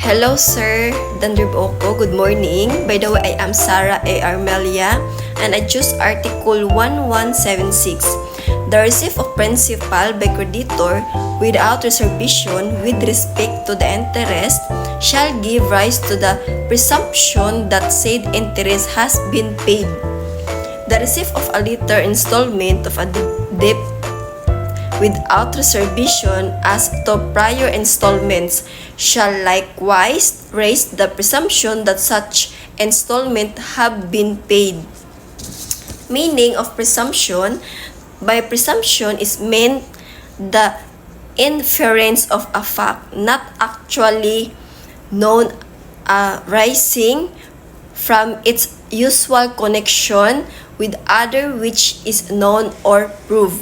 Hello, Sir Danderboko. Good morning. By the way, I am Sarah A. Armelia, and I choose Article 1176. The receipt of principal by creditor without reservation with respect to the interest shall give rise to the presumption that said interest has been paid. The receipt of a later installment of a debt without reservation as to prior installments shall likewise raise the presumption that such installment have been paid. Meaning of presumption: by presumption is meant the inference of a fact not actually known arising from its usual connection with other which is known or proved.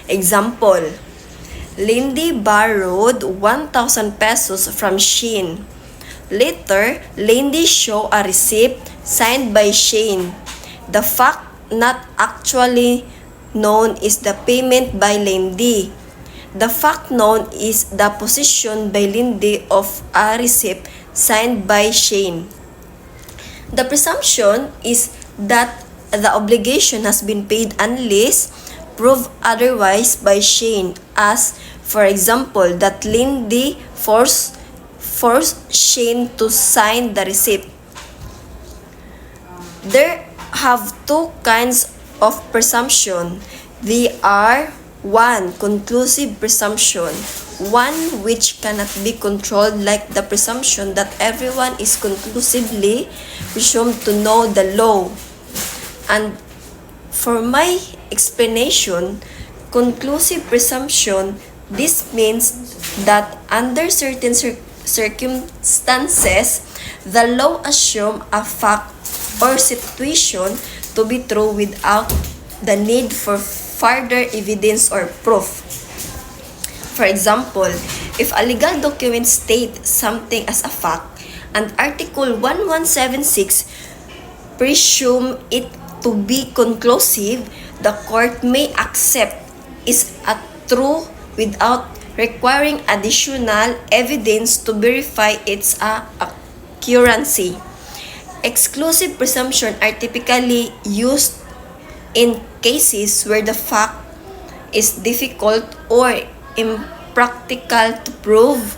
Example: Lindy borrowed 1,000 pesos from Shane. Later, Lindy showed a receipt signed by Shane. The fact not actually known is the payment by Lindy. The fact known is the possession by Lindy of a receipt signed by Shane. The presumption is that the obligation has been paid unless proved otherwise by Shane, as, for example, that Lindy forced Shane to sign the receipt. There have two kinds of presumption. They are: 1. Conclusive presumption, one which cannot be controlled, like the presumption that everyone is conclusively presumed to know the law. And for my explanation, conclusive presumption, this means that under certain circumstances, the law assumes a fact or situation to be true without the need for further evidence or proof. For example, if a legal document states something as a fact, and Article 1176 presume it to be conclusive, the court may accept is a true without requiring additional evidence to verify its accuracy. Exclusive presumption are typically used in cases where the fact is difficult or impractical to prove.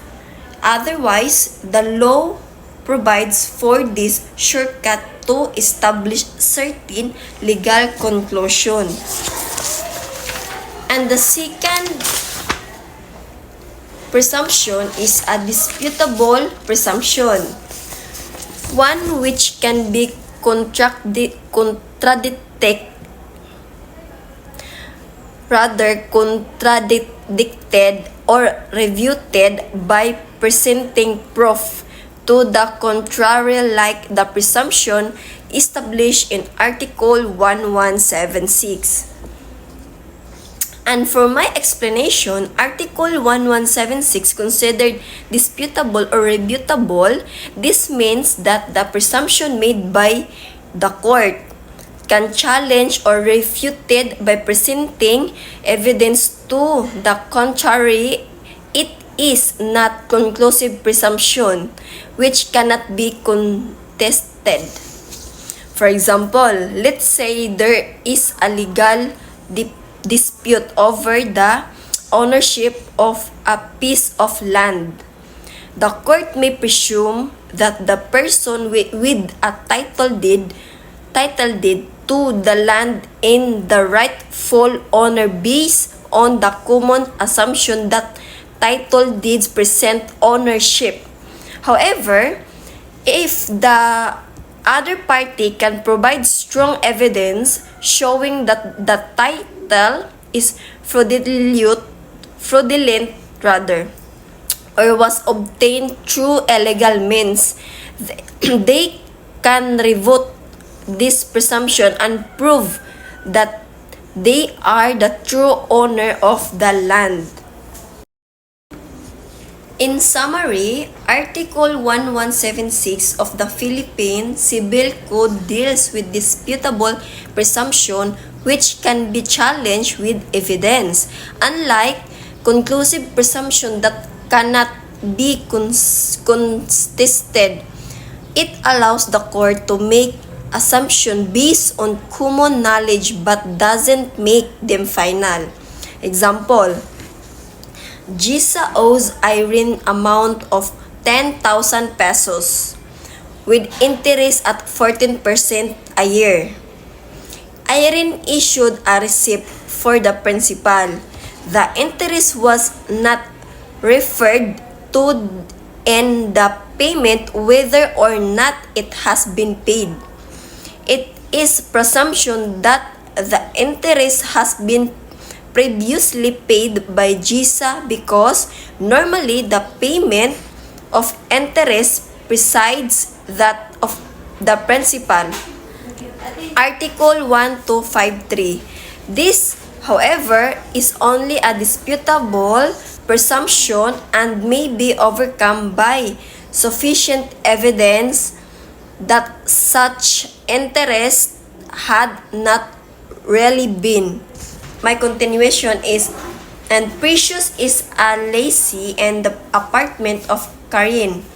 Otherwise, the law provides for this shortcut to establish certain legal conclusion. And the second presumption is a disputable presumption, one which can be contradicted or refuted by presenting proof to the contrary, like the presumption established in Article 1176. And for my explanation, Article 1176 considered disputable or rebutable. This means that the presumption made by the court can challenge or refuted by presenting evidence to the contrary. It is not conclusive presumption which cannot be contested. For example, let's say there is a legal dispute over the ownership of a piece of land. The court may presume that the person with a title deed to the land in the rightful owner based on the common assumption that title deeds present ownership. However, if the other party can provide strong evidence showing that the title is fraudulent or was obtained through illegal means, they can refute this presumption and prove that they are the true owner of the land. In summary, Article 1176 of the Philippine Civil Code deals with disputable presumption which can be challenged with evidence, unlike conclusive presumption that cannot be contested. It allows the court to make assumptions based on common knowledge but doesn't make them final. Example, Gisa owes Irene amount of 10,000 pesos with interest at 14% a year. Irene issued a receipt for the principal. The interest was not referred to and the payment whether or not it has been paid. It is presumption that the interest has been previously paid by GISA because normally the payment of interest precedes that of the principal. Article 1253. This, however, is only a disputable presumption and may be overcome by sufficient evidence that such interest had not really been. My continuation is, and Precious is a lazy and the apartment of Karin.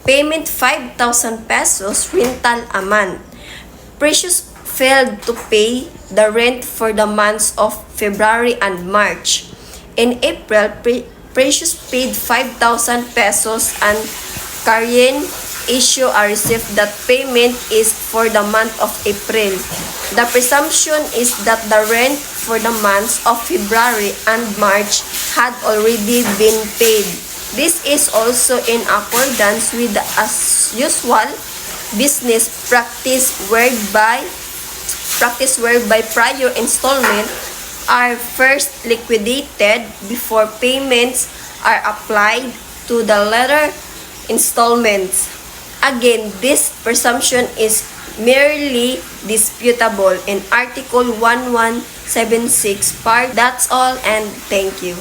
Payment 5,000 pesos rental a month. Precious failed to pay the rent for the months of February and March. In April, Precious paid 5,000 pesos and Karin issued a receipt that payment is for the month of April. The presumption is that the rent for the months of February and March had already been paid. This is also in accordance with the as usual business practice whereby prior installment are first liquidated before payments are applied to the later installments. Again, this presumption is merely disputable in Article 1176 part. That's all and thank you.